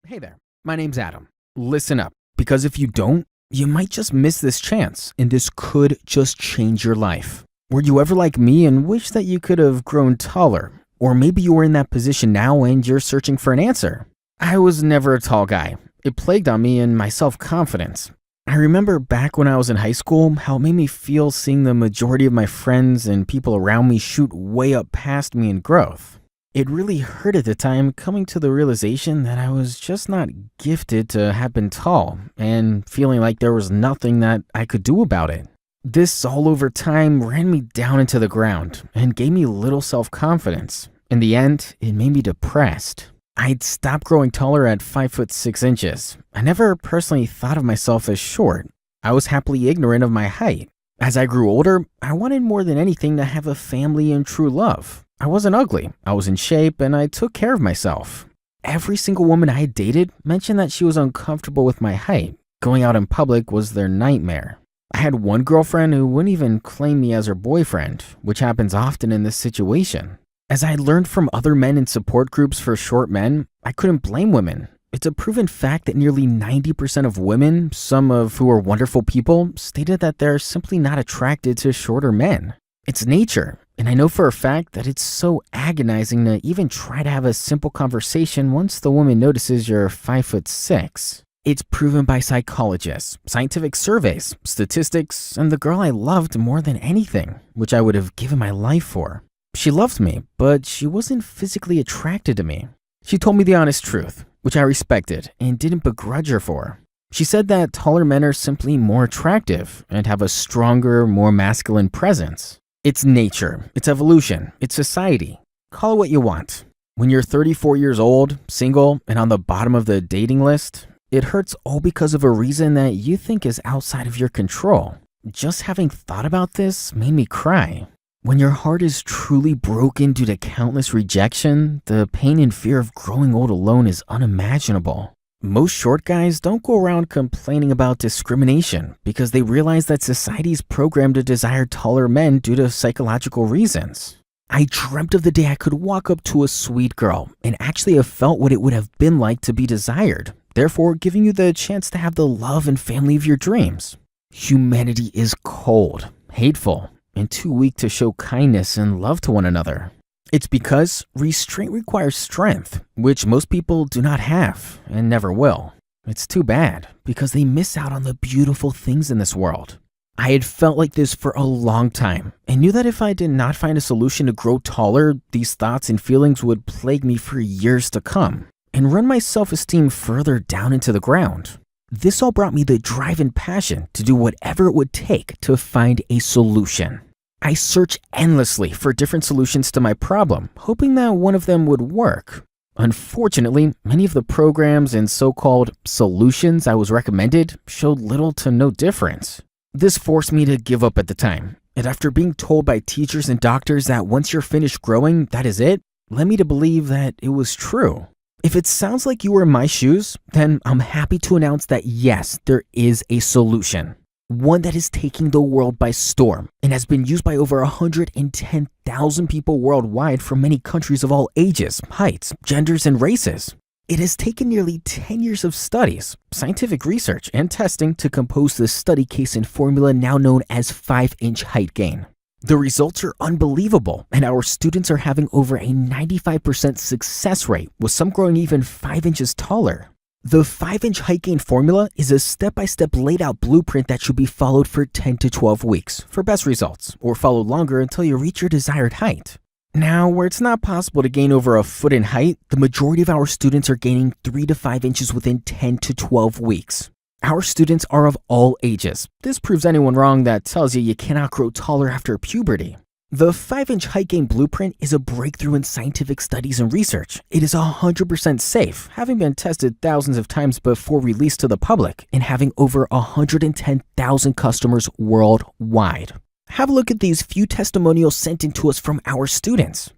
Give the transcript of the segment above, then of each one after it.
Hey there, my name's Adam. Listen up, because if you don't, you might just miss this chance, and this could just change your life. Were you ever like me and wish that you could have grown taller? Or maybe you are in that position now and you're searching for an answer. I was never a tall guy. It plagued on me and my self-confidence. I remember back when I was in high school how it made me feel seeing the majority of my friends and people around me shoot way up past me in growth. It really hurt at the time, coming to the realization that I was just not gifted to have been tall and feeling like there was nothing that I could do about it. This all over time ran me down into the ground and gave me little self-confidence. In the end, it made me depressed. I'd stopped growing taller at 5 foot 6 inches. I never personally thought of myself as short. I was happily ignorant of my height. As I grew older, I wanted more than anything to have a family and true love. I wasn't ugly, I was in shape, and I took care of myself. Every single woman I had dated mentioned that she was uncomfortable with my height. Going out in public was their nightmare. I had one girlfriend who wouldn't even claim me as her boyfriend, which happens often in this situation. As I learned from other men in support groups for short men, I couldn't blame women. It's a proven fact that nearly 90% of women, some of who are wonderful people, stated that they're simply not attracted to shorter men. It's nature, and I know for a fact that it's so agonizing to even try to have a simple conversation once the woman notices you're 5 foot 6. It's proven by psychologists, scientific surveys, statistics, and the girl I loved more than anything, which I would have given my life for. She loved me, but she wasn't physically attracted to me. She told me the honest truth, which I respected and didn't begrudge her for. She said that taller men are simply more attractive and have a stronger, more masculine presence. It's nature, it's evolution, it's society. Call it what you want. When you're 34 years old, single, and on the bottom of the dating list, it hurts all because of a reason that you think is outside of your control. Just having thought about this made me cry. When your heart is truly broken due to countless rejection, the pain and fear of growing old alone is unimaginable. Most short guys don't go around complaining about discrimination because they realize that society's programmed to desire taller men due to psychological reasons. I dreamt of the day I could walk up to a sweet girl and actually have felt what it would have been like to be desired, therefore giving you the chance to have the love and family of your dreams. Humanity is cold, hateful, and too weak to show kindness and love to one another. It's because restraint requires strength, which most people do not have and never will. It's too bad because they miss out on the beautiful things in this world. I had felt like this for a long time and knew that if I did not find a solution to grow taller, these thoughts and feelings would plague me for years to come and run my self-esteem further down into the ground. This all brought me the drive and passion to do whatever it would take to find a solution. I searched endlessly for different solutions to my problem, hoping that one of them would work. Unfortunately, many of the programs and so-called solutions I was recommended showed little to no difference. This forced me to give up at the time, and after being told by teachers and doctors that once you're finished growing, that is it, led me to believe that it was true. If it sounds like you were in my shoes, then I'm happy to announce that yes, there is a solution. One that is taking the world by storm and has been used by over 110,000 people worldwide from many countries of all ages, heights, genders, and races. It has taken nearly 10 years of studies, scientific research, and testing to compose the study case and formula now known as 5-inch height gain. The results are unbelievable, and our students are having over a 95% success rate, with some growing even 5 inches taller. The 5-inch height gain formula is a step-by-step laid out blueprint that should be followed for 10 to 12 weeks for best results, or followed longer until you reach your desired height. Now, where it's not possible to gain over a foot in height, the majority of our students are gaining 3 to 5 inches within 10 to 12 weeks. Our students are of all ages. This proves anyone wrong that tells you cannot grow taller after puberty. The 5-inch height gain blueprint is a breakthrough in scientific studies and research. It is 100% safe, having been tested thousands of times before release to the public and having over 110,000 customers worldwide. Have a look at these few testimonials sent in to us from our students.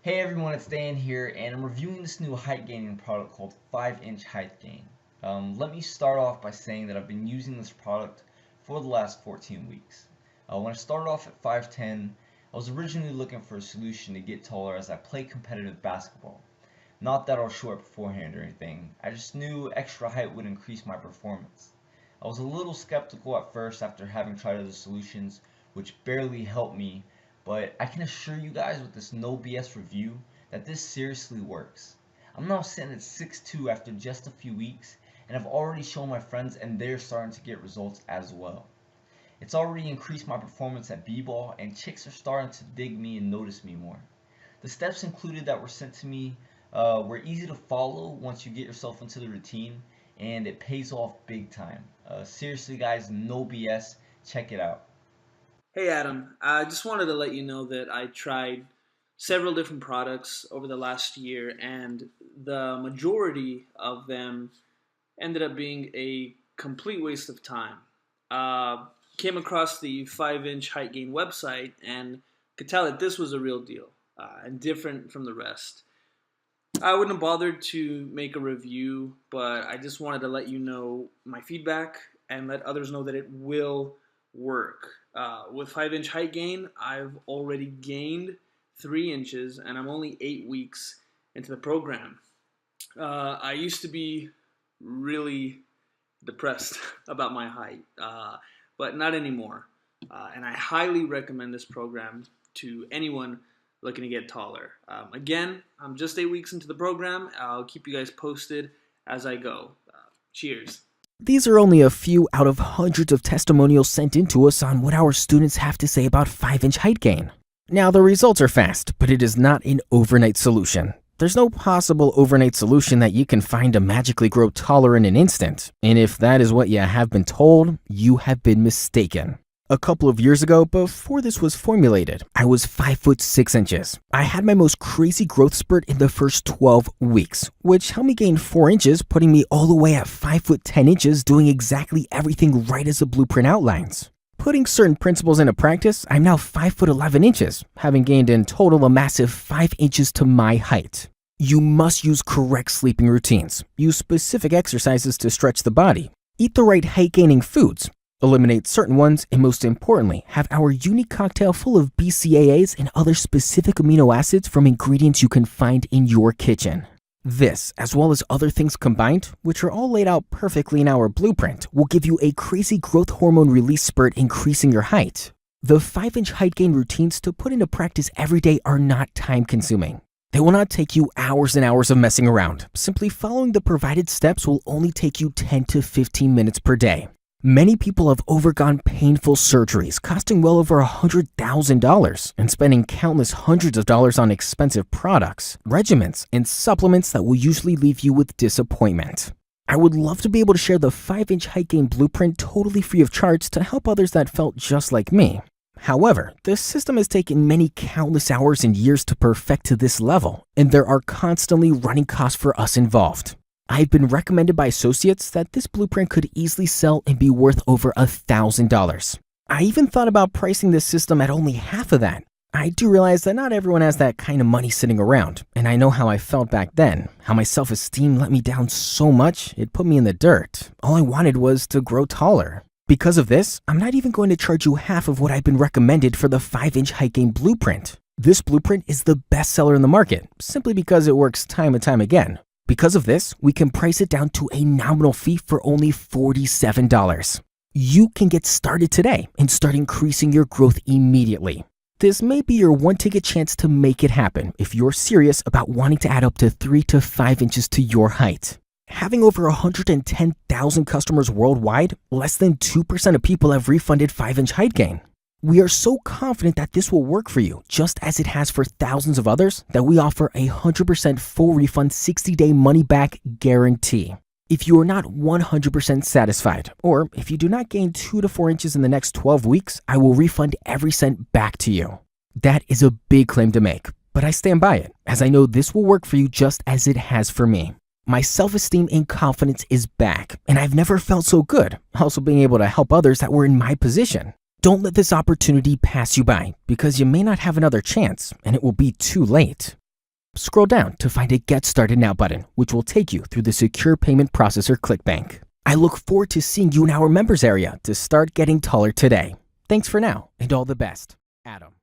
Hey everyone, it's Dan here, and I'm reviewing this new height gaining product called 5-inch height gain. Let me start off by saying that I've been using this product for the last 14 weeks. When I started off at 5'10", I was originally looking for a solution to get taller as I play competitive basketball. Not that I was short beforehand or anything, I just knew extra height would increase my performance. I was a little skeptical at first after having tried other solutions, which barely helped me, but I can assure you guys with this no BS review that this seriously works. I'm now sitting at 6'2" after just a few weeks, and I've already shown my friends and they're starting to get results as well. It's already increased my performance at b-ball, and chicks are starting to dig me and notice me more. The steps included that were sent to me were easy to follow once you get yourself into the routine, and it pays off big time. Seriously guys, no BS, check it out. Hey Adam, I just wanted to let you know that I tried several different products over the last year, and the majority of them ended up being a complete waste of time. Came across the 5-inch height gain website and could tell that this was a real deal and different from the rest. I wouldn't have bothered to make a review, but I just wanted to let you know my feedback and let others know that it will work. With 5-inch height gain, I've already gained 3 inches and I'm only 8 weeks into the program. I used to be really depressed about my height, but not anymore. And I highly recommend this program to anyone looking to get taller. Again, I'm just 8 weeks into the program. I'll keep you guys posted as I go. Cheers. These are only a few out of hundreds of testimonials sent in to us on what our students have to say about 5-inch height gain. Now, the results are fast, but it is not an overnight solution. There's no possible overnight solution that you can find to magically grow taller in an instant. And if that is what you have been told, you have been mistaken. A couple of years ago, before this was formulated, I was 5 foot 6 inches. I had my most crazy growth spurt in the first 12 weeks, which helped me gain 4 inches, putting me all the way at 5 foot 10 inches, doing exactly everything right as the blueprint outlines. Putting certain principles into practice, I'm now 5 foot 11 inches, having gained in total a massive 5 inches to my height. You must use correct sleeping routines, use specific exercises to stretch the body, eat the right height-gaining foods, eliminate certain ones, and most importantly, have our unique cocktail full of BCAAs and other specific amino acids from ingredients you can find in your kitchen. This, as well as other things combined, which are all laid out perfectly in our blueprint, will give you a crazy growth hormone release spurt, increasing your height. The 5-inch height gain routines to put into practice every day are not time-consuming. They will not take you hours and hours of messing around. Simply following the provided steps will only take you 10 to 15 minutes per day. Many people have overgone painful surgeries costing well over $100,000 and spending countless hundreds of dollars on expensive products, regimens, and supplements that will usually leave you with disappointment. I would love to be able to share the 5-inch height gain blueprint totally free of charge to help others that felt just like me. However, this system has taken many countless hours and years to perfect to this level, and there are constantly running costs for us involved. I've been recommended by associates that this blueprint could easily sell and be worth over $1,000. I even thought about pricing this system at only half of that. I do realize that not everyone has that kind of money sitting around, and I know how I felt back then, how my self-esteem let me down so much it put me in the dirt. All I wanted was to grow taller. Because of this, I'm not even going to charge you half of what I've been recommended for the 5-inch height gain blueprint. This blueprint is the best seller in the market, simply because it works time and time again. Because of this, we can price it down to a nominal fee for only $47. You can get started today and start increasing your growth immediately. This may be your one-ticket chance to make it happen if you're serious about wanting to add up to 3 to 5 inches to your height. Having over 110,000 customers worldwide, less than 2% of people have refunded 5-inch height gain. We are so confident that this will work for you, just as it has for thousands of others, that we offer a 100% full refund 60-day money-back guarantee. If you are not 100% satisfied, or if you do not gain 2 to 4 inches in the next 12 weeks, I will refund every cent back to you. That is a big claim to make, but I stand by it, as I know this will work for you just as it has for me. My self-esteem and confidence is back, and I've never felt so good, also being able to help others that were in my position. Don't let this opportunity pass you by, because you may not have another chance, and it will be too late. Scroll down to find a Get Started Now button, which will take you through the secure payment processor ClickBank. I look forward to seeing you in our members area to start getting taller today. Thanks for now, and all the best. Adam.